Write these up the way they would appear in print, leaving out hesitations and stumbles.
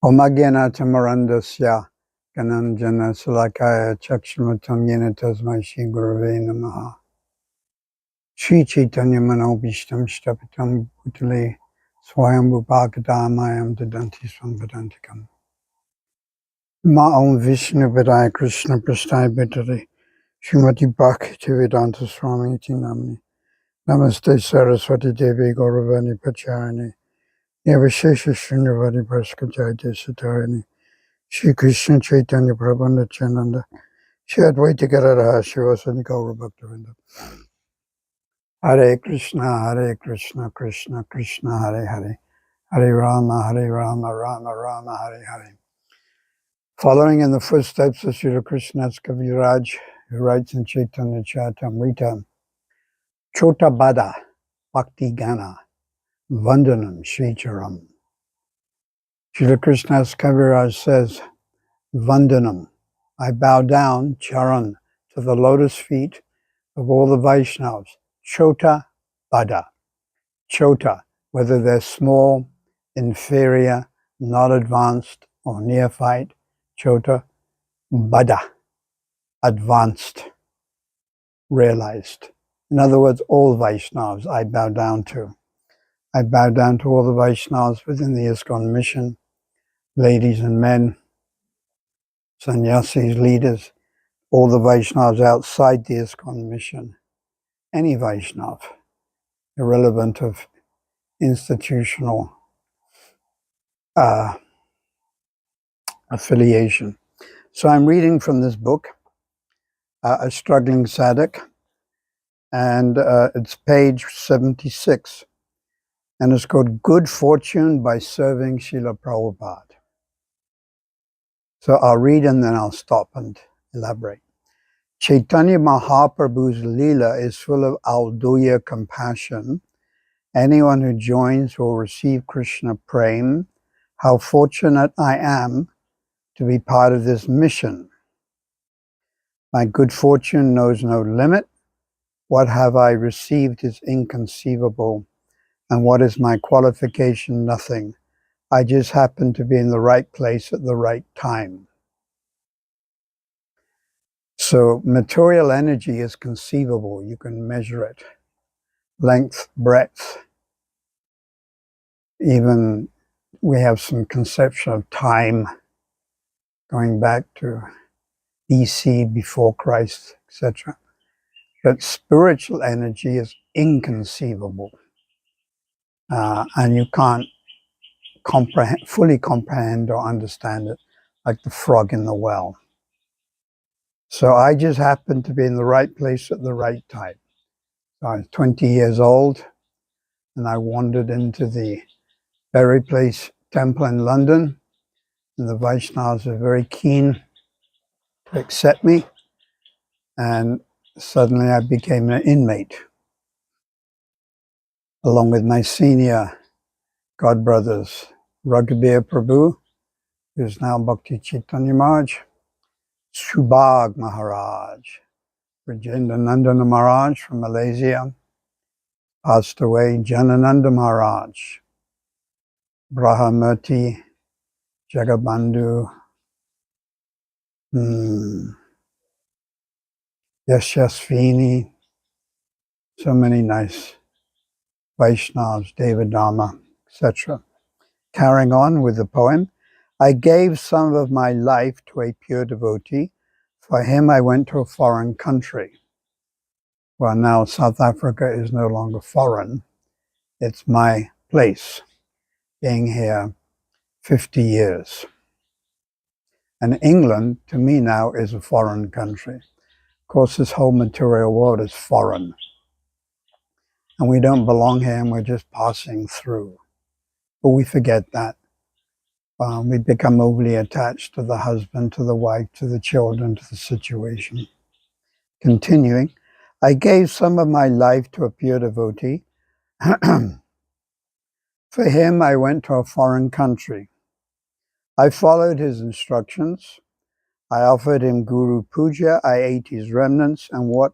Omagena tamarandasya gananjana salakaya chakshmatam yena tasmai shri gurave namaha. Shri Chaitanya manobishtam shtapatam bhutale swayam bhupakadamayam dadanti svampadantikam. Om Vishnu Padaya Krishna Prasthaya Bhittare Srimati Bhaktivedanta Swami Iti Namani Namaste Saraswati Devi Gauravani Pacharani Nirvishesha Shunyavadi Praskajayate Satarani Shri Krishna Chaitanya Prabhu Nityananda Shri Advaita Gadadhara Shivasani Gaura Bhaktivinoda Hare Krishna, Krishna Krishna, Hare Hare, Hare Rama, Rama Rama, Hare Hare. Following in the footsteps of Srila Krishnadas Kaviraj, who writes in Chaitanya Charitamrita, Chota Bada Bhakti Gana Vandanam Shri Charam. Srila Krishnadas Kaviraj says, Vandanam, I bow down, Charan, to the lotus feet of all the Vaishnavas. Chota Bada. Chota, whether they're small, inferior, not advanced, or neophyte. Chota Bada, advanced, realized. In other words, all Vaishnavas I bow down to. I bow down to all the Vaishnavas within the ISKCON mission, ladies and men, sannyasis, leaders, all the Vaishnavas outside the ISKCON mission, any Vaishnav, irrelevant of institutional affiliation. So I'm reading from this book, A Struggling Sadhak, and it's page 76, and it's called Good Fortune by Serving Srila Prabhupada. So I'll read and then I'll stop and elaborate. Chaitanya Mahaprabhu's Leela is full of Alduya compassion. Anyone who joins will receive Krishna Prem. How fortunate I am to be part of this mission. My good fortune knows no limit. What have I received is inconceivable. And what is my qualification? Nothing. I just happen to be in the right place at the right time. So material energy is conceivable. You can measure it. Length, breadth. Even we have some conception of time going back to BC, before Christ, etc. But spiritual energy is inconceivable. And you can't fully comprehend or understand it, like the frog in the well. So I just happened to be in the right place at the right time. So I was 20 years old, and I wandered into the Berry Place Temple in London, and the Vaishnavas were very keen to accept me, and suddenly I became an inmate, along with my senior godbrothers, Raghubir Prabhu, who's now Bhakti Chaitanya Maharaj, Subhag Maharaj, Rajendra Nandana Maharaj from Malaysia, passed away, Janananda Maharaj, Brahamurti, Jagabandhu, Yashasvini, so many nice Vaishnavas, Devadama, etc. Carrying on with the poem, I gave some of my life to a pure devotee. For him, I went to a foreign country. Well, now South Africa is no longer foreign. It's my place, being here 50 years. And England, to me now, is a foreign country. Of course, this whole material world is foreign. And we don't belong here, and we're just passing through. But we forget that. We become overly attached to the husband, to the wife, to the children, to the situation. Continuing, I gave some of my life to a pure devotee. For him, I went to a foreign country. I followed his instructions. I offered him Guru Puja. I ate his remnants. And what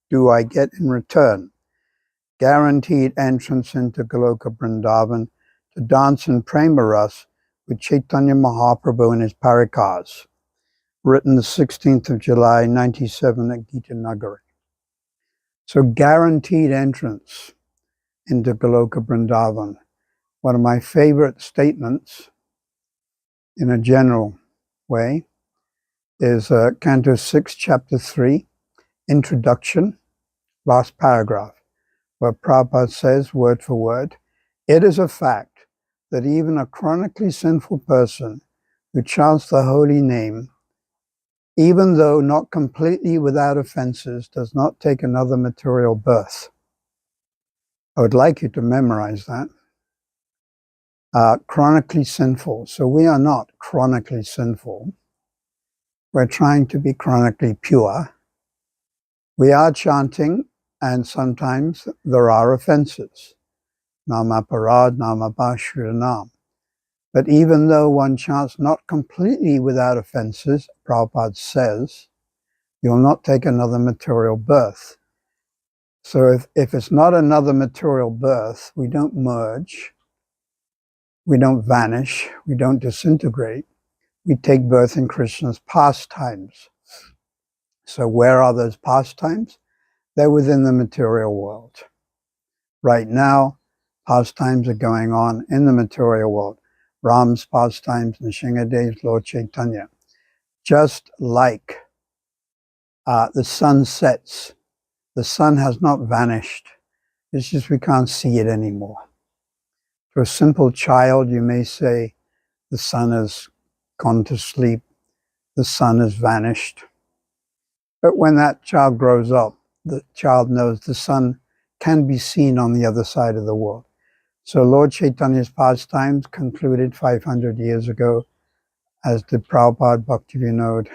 do I get in return? Guaranteed entrance into Goloka Vrindavan to dance in Prema Ras with Chaitanya Mahaprabhu and his Parikas, written the 16th of July, 97 at Gita Nagari. So guaranteed entrance into Goloka Vrindavan. One of my favorite statements in a general way is Canto 6, Chapter 3, Introduction, last paragraph, where Prabhupada says, word for word, "It is a fact that even a chronically sinful person who chants the holy name, even though not completely without offenses, does not take another material birth." I would like you to memorize that. Chronically sinful. So we are not chronically sinful. We're trying to be chronically pure. We are chanting, and sometimes there are offenses. Namaparad, namapashranam. But even though one chants not completely without offenses, Prabhupada says, you'll not take another material birth. So if it's not another material birth, we don't merge, we don't vanish, we don't disintegrate. We take birth in Krishna's pastimes. So where are those pastimes? They're within the material world. Right now, pastimes are going on in the material world. Ram's pastimes, Nrsingadev's Lord Chaitanya. Just like the sun sets, the sun has not vanished. It's just we can't see it anymore. To a simple child, you may say, the sun has gone to sleep, the sun has vanished. But when that child grows up, the child knows the sun can be seen on the other side of the world. So Lord Chaitanya's pastimes concluded 500 years ago, as did Prabhupada Bhaktivinoda.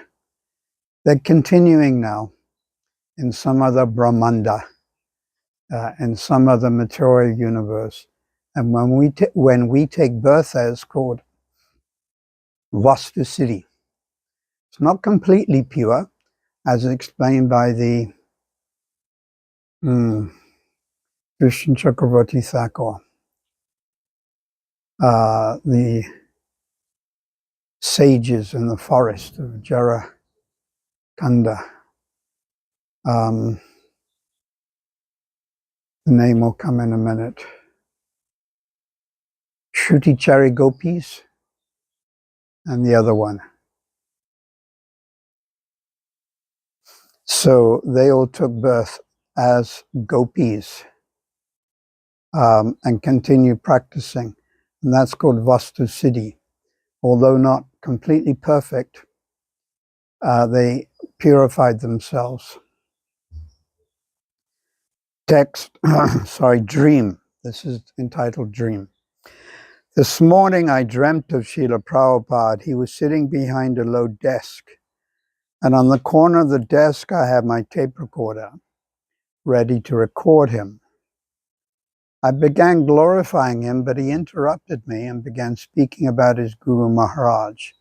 They're continuing now in some other Brahmanda, in some other material universe. And when we take birth there, it's called Vastu Siddhi. It's not completely pure, as explained by the Krishna Chakravarti Thakur, the sages in the forest of Jarakanda. The name will come in a minute. Shruti Chari Gopis, and the other one. So they all took birth as gopis and continued practicing. And that's called Vastu Siddhi. Although not completely perfect, they purified themselves. Text, dream. This is entitled Dream. This morning I dreamt of Srila Prabhupada. He was sitting behind a low desk. And on the corner of the desk, I had my tape recorder ready to record him. I began glorifying him, but he interrupted me and began speaking about his Guru Maharaj.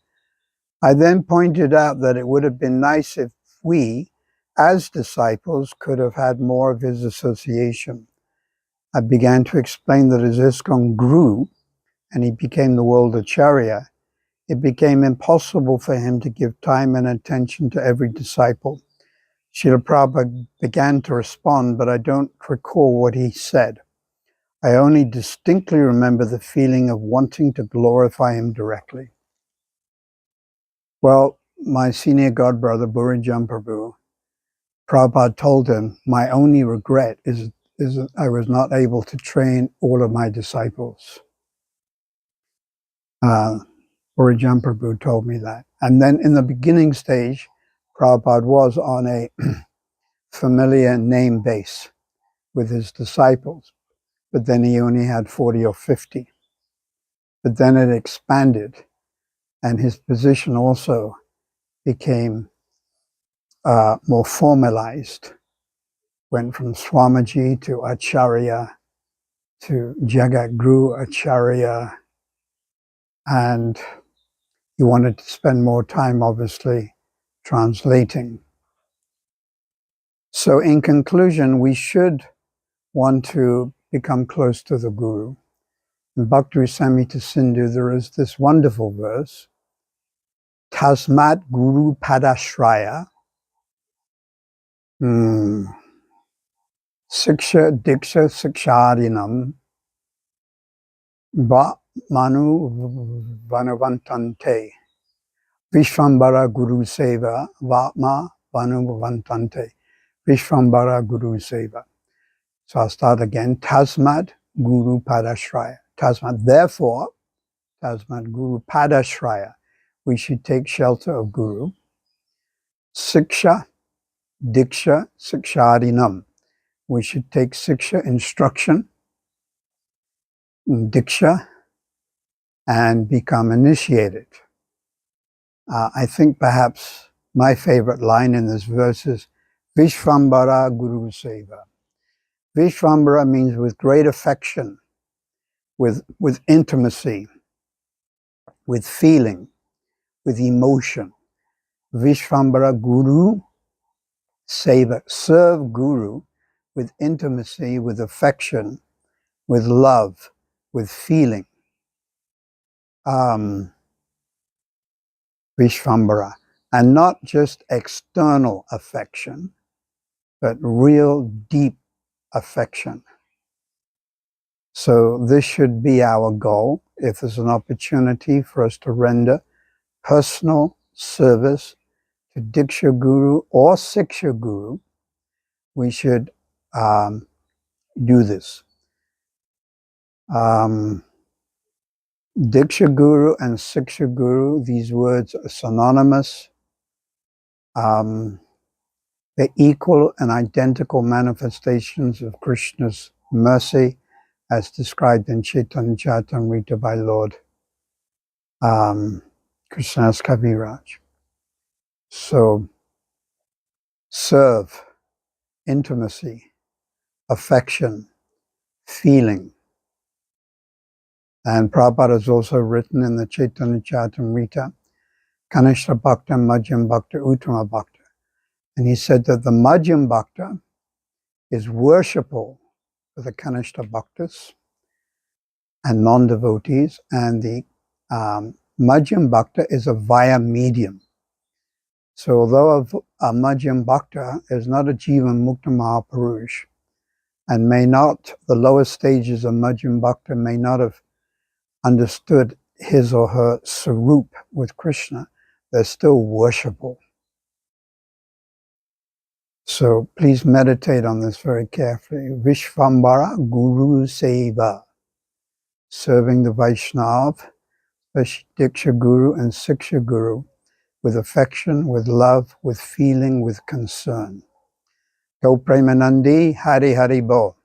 I then pointed out that it would have been nice if we, as disciples, could have had more of his association. I began to explain that as ISKCON grew and he became the world acharya, it became impossible for him to give time and attention to every disciple. Srila Prabhupada began to respond, but I don't recall what he said. I only distinctly remember the feeling of wanting to glorify him directly. Well, my senior godbrother, Burijan Prabhu, Prabhupada told him, my only regret is that I was not able to train all of my disciples. Burijan Prabhu told me that. And then in the beginning stage, Prabhupada was on a familiar name base with his disciples, but then he only had 40 or 50. But then it expanded, and his position also became more formalized. Went from Swamiji to Acharya to Jagat Guru Acharya, and he wanted to spend more time, obviously, translating. So in conclusion, we should want to become close to the Guru. In Bhakti Rasamrita Sindhu, there is this wonderful verse, Tasmat Guru Padashraya, Siksha Diksha Sikshadinam, Va Manu Vanavantante, Vishvambara Guru Seva, Vatma Vanavantante, Vishvambara Guru Seva. So I'll start again. Tasmat Guru Padashraya. Tasmat, therefore, Tasmat Guru Padashraya. We should take shelter of Guru. Siksha, Diksha, Sikshadinam. We should take Siksha, instruction, Diksha, and become initiated. I think perhaps my favorite line in this verse is Vishvambara Guru Seva. Vishvambara means with great affection, with intimacy, with feeling, with emotion. Vishvambara Guru Seva, serve Guru with intimacy, with affection, with love, with feeling. Vishvambara, and not just external affection, but real deep affection. So this should be our goal. If there's an opportunity for us to render personal service to Diksha Guru or Siksha Guru, we should do this. Diksha Guru and Siksha Guru, these words are synonymous. They're equal and identical manifestations of Krishna's mercy as described in Chaitanya Charitamrita by Lord Krishnadas Kaviraj. So, serve, intimacy, affection, feeling. And Prabhupada has also written in the Chaitanya Charitamrita, Kanishta Bhakta, Madhyam Bhakta, Uttama Bhakta. And he said that the Madhyam Bhakta is worshipable for the Kanishta Bhaktas and non-devotees, and the Madhyam Bhakta is a via medium. So although a Madhyam Bhakta is not a Jivan Mukta Mahapurush, and the lowest stages of Madhyam Bhakta may not have understood his or her Sarup with Krishna, they're still worshipable. So please meditate on this very carefully. Vishvambara Guru Seva, serving the Vaishnav, especially Diksha Guru and Siksha Guru, with affection, with love, with feeling, with concern. Go Premanandi, Hari Hari Bo.